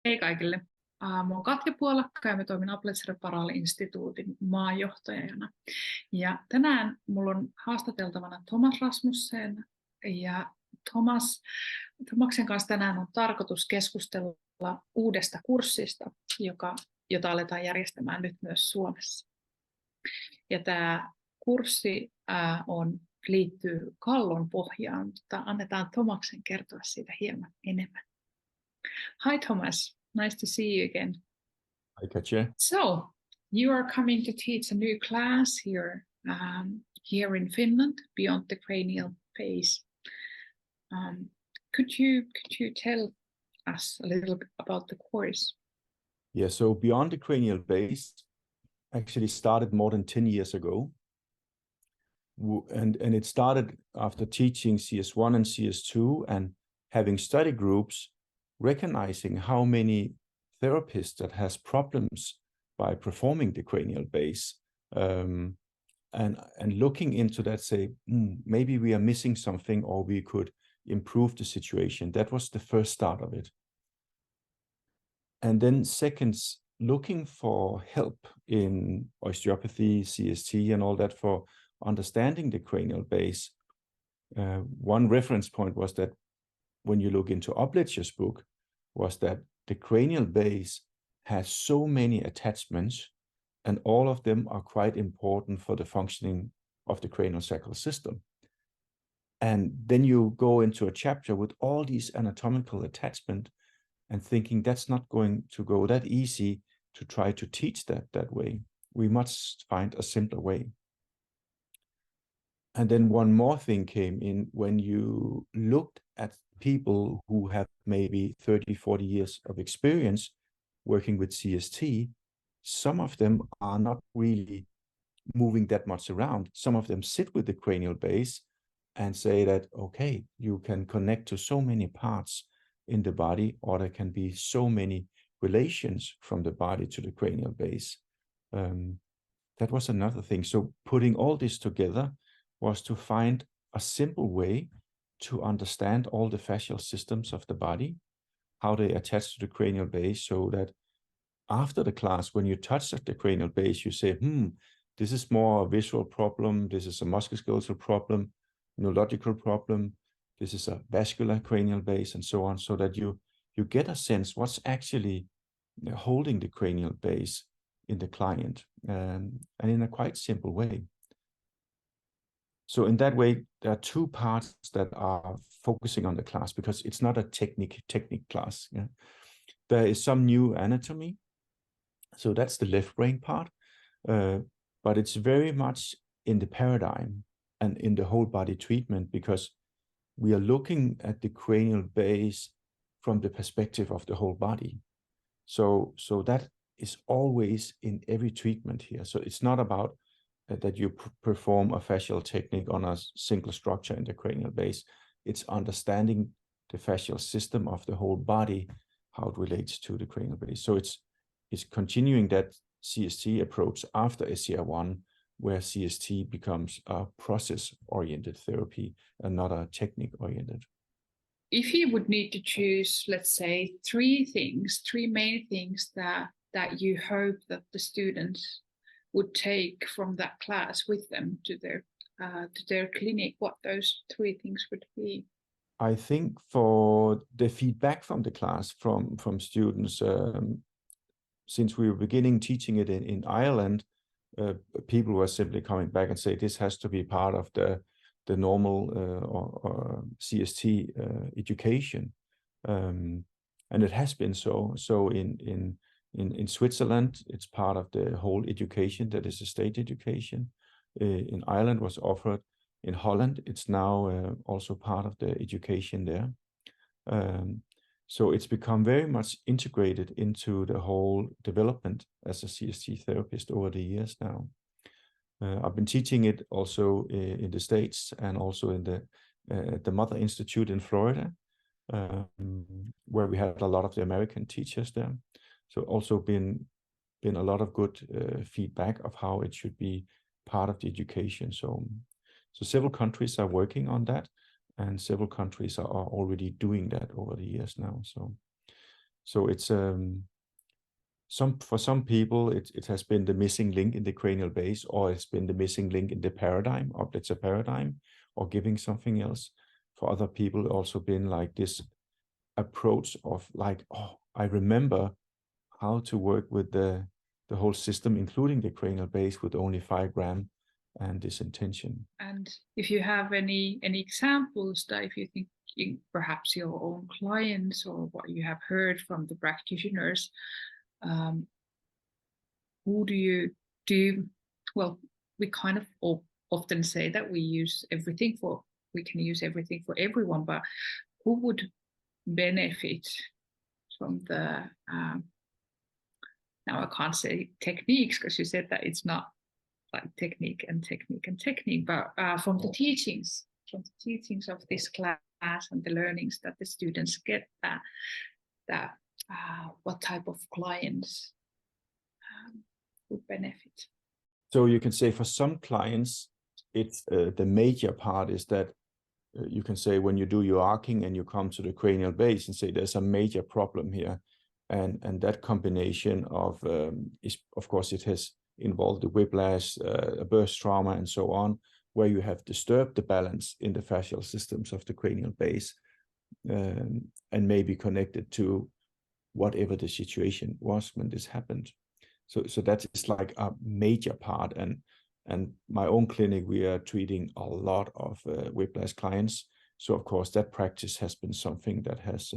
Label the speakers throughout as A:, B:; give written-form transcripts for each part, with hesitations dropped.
A: Hei kaikille. Mä oon Katja Puolakka ja mä toimin Apple-Cerebraali-instituutin maajohtajana. Ja tänään mulla on haastateltavana Thomas Rasmussen. Ja Thomaksen kanssa tänään on tarkoitus keskustella uudesta kurssista, jota aletaan järjestämään nyt myös Suomessa. Ja tämä kurssi liittyy kallonpohjaan, mutta annetaan Thomaksen kertoa siitä hieman enemmän. Hi Thomas, nice to see you again.
B: Hi Katja.
A: So, you are coming to teach a new class here in Finland, Beyond the Cranial Base. Could you tell us a little bit about the course?
B: Yeah, so Beyond the Cranial Base actually started more than 10 years ago. And it started after teaching CS1 and CS2 and having study groups, recognizing how many therapists that has problems by performing the cranial base, and looking into that, say, maybe we are missing something or we could improve the situation. That was the first start of it. And then second, looking for help in osteopathy, CST, and all that for understanding the cranial base. One reference point was that when you look into Opletcher's book, was that the cranial base has so many attachments, and all of them are quite important for the functioning of the craniosacral system. And then you go into a chapter with all these anatomical attachments and thinking that's not going to go that easy to try to teach that way. We must find a simpler way. And then one more thing came in when you looked at people who have maybe 30, 40 years of experience working with CST. Some of them are not really moving that much around. Some of them sit with the cranial base and say that, okay, you can connect to so many parts in the body, or there can be so many relations from the body to the cranial base. That was another thing. So putting all this together was to find a simple way to understand all the fascial systems of the body, how they attach to the cranial base, so that after the class, when you touch the cranial base, you say, this is more a visual problem, this is a musculoskeletal problem, neurological problem, this is a vascular cranial base, and so on, so that you get a sense what's actually holding the cranial base in the client, and in a quite simple way. So in that way, there are two parts that are focusing on the class, because it's not a technique class. Yeah? There is some new anatomy. So that's the left brain part, but it's very much in the paradigm and in the whole body treatment, because we are looking at the cranial base from the perspective of the whole body. So that is always in every treatment here. So it's not about that you perform a fascial technique on a single structure in the cranial base. It's understanding the fascial system of the whole body, how it relates to the cranial base. So it's continuing that CST approach after SCR1, where CST becomes a process-oriented therapy and not a technique-oriented.
A: If you would need to choose, let's say, three main things that you hope that the students would take from that class with them to their clinic, what those three things would be?
B: I think for the feedback from the class, from students, since we were beginning teaching it in Ireland, people were simply coming back and say this has to be part of the normal or CST education, and it has been so. So in Switzerland, it's part of the whole education that is a state education. In Ireland was offered. In Holland, it's now also part of the education there. So it's become very much integrated into the whole development as a CST therapist over the years now. I've been teaching it also in the States and also in the Mother Institute in Florida, where we had a lot of the American teachers there. So also been a lot of good feedback of how it should be part of the education. So several countries are working on that, and several countries are already doing that over the years now. So it's for some people it has been the missing link in the cranial base, or it's been the missing link in the paradigm, objects of paradigm, or giving something else. For other people, also been like this approach of like, oh, I remember how to work with the whole system, including the cranial base, with only 5 grams and this intention.
A: And if you have any examples that, if you think perhaps your own clients or what you have heard from the practitioners, who do you do? Well, we kind of often say that we can use everything for everyone, but who would benefit from the now I can't say techniques, because you said that it's not like technique, but from the teachings of this class and the learnings that the students get, that what type of clients would benefit.
B: So you can say for some clients, it's the major part is that you can say when you do your arcing and you come to the cranial base and say there's a major problem here, and that combination of is, of course, it has involved the whiplash, a burst trauma, and so on, where you have disturbed the balance in the fascial systems of the cranial base, and maybe connected to whatever the situation was when this happened. So that is like a major part. And my own clinic, we are treating a lot of whiplash clients. So of course that practice has been something that has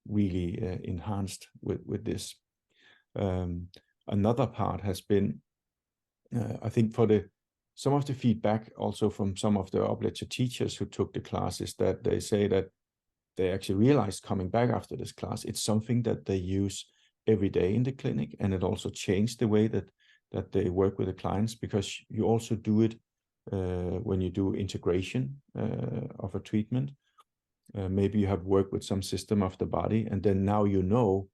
B: really enhanced with this. Another part has been, I think, for some of the feedback also from some of the obligatory teachers who took the classes, that they say that they actually realized coming back after this class, it's something that they use every day in the clinic, and it also changed the way that they work with the clients, because you also do it when you do integration of a treatment. Maybe you have worked with some system of the body, and then now you know,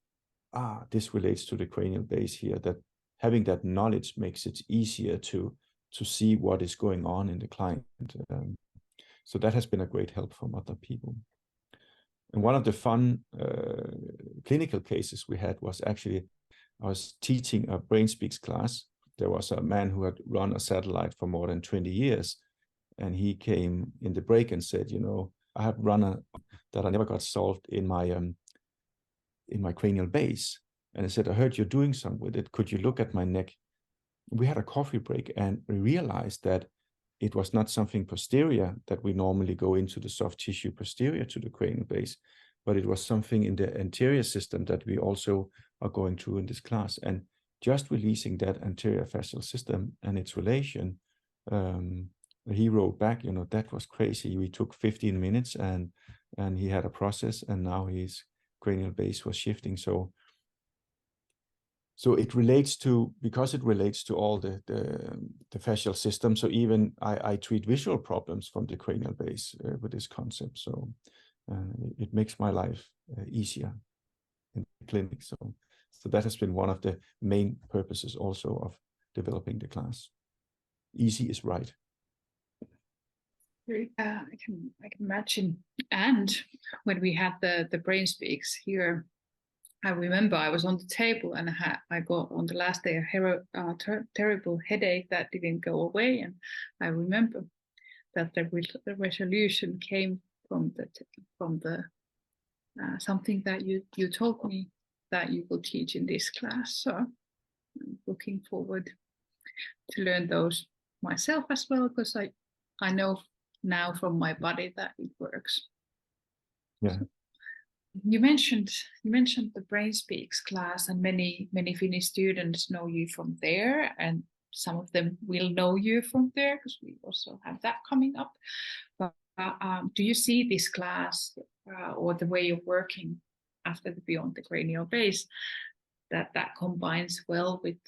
B: this relates to the cranial base here, that having that knowledge makes it easier to see what is going on in the client. So that has been a great help from other people. And one of the fun clinical cases we had was actually, I was teaching a brain speaks class. There was a man who had run a satellite for more than 20 years. And he came in the break and said, I have run that I never got solved in my cranial base. And I said, I heard you're doing something with it. Could you look at my neck? We had a coffee break, and we realized that it was not something posterior that we normally go into the soft tissue posterior to the cranial base, but it was something in the anterior system that we also are going through in this class. And just releasing that anterior fascial system and its relation, he wrote back, that was crazy. We took 15 minutes and he had a process, and now his cranial base was shifting. So it relates to, because it relates to all the fascial system. So even I treat visual problems from the cranial base with this concept. So it makes my life easier in the clinic. So that has been one of the main purposes also of developing the class. Easy is right.
A: I can imagine. And when we had the Brain Speaks here, I remember I was on the table and I got on the last day a terrible headache that didn't go away. And I remember that the resolution came from the something that you told me that you will teach in this class. So I'm looking forward to learn those myself as well, because I know now from my body that it works.
B: Yeah.
A: You mentioned the Brain Speaks class, and many Finnish students know you from there, and some of them will know you from there because we also have that coming up. But do you see this class or the way of working after the Beyond the Cranial Base that combines well with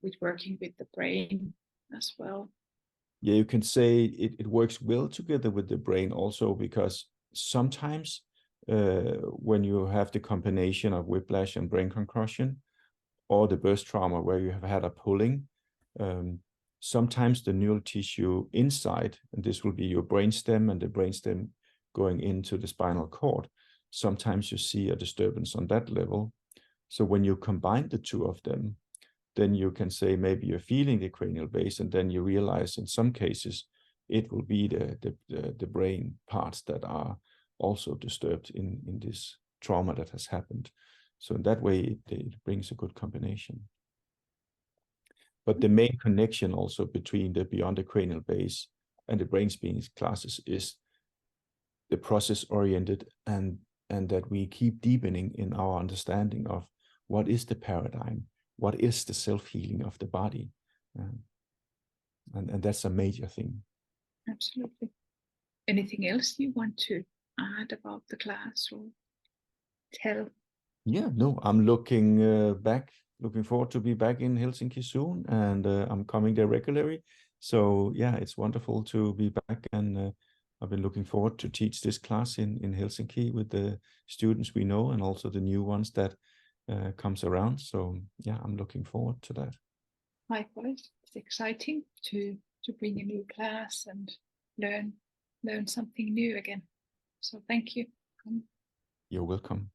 A: with working with the brain as well?
B: Yeah, you can say it works well together with the brain also, because sometimes when you have the combination of whiplash and brain concussion, or the burst trauma where you have had a pulling, sometimes the neural tissue inside, and this will be your brainstem and the brainstem going into the spinal cord, sometimes you see a disturbance on that level. So when you combine the two of them, then you can say maybe you're feeling the cranial base, and then you realize in some cases it will be the brain parts that are also disturbed in this trauma that has happened. So in that way, it brings a good combination. But the main connection also between the beyond the cranial base and the brain speaking classes is the process-oriented, and that we keep deepening in our understanding of what is the paradigm, what is the self-healing of the body. And that's a major thing.
A: Absolutely. Anything else you want to add about the class or tell? Yeah,
B: no, I'm looking forward to be back in Helsinki soon, and I'm coming there regularly. So yeah, it's wonderful to be back, and I've been looking forward to teach this class in Helsinki with the students we know, and also the new ones that comes around. So yeah, I'm looking forward to that.
A: Likewise, it's exciting to bring a new class and learn something new again. So thank you.
B: You're welcome.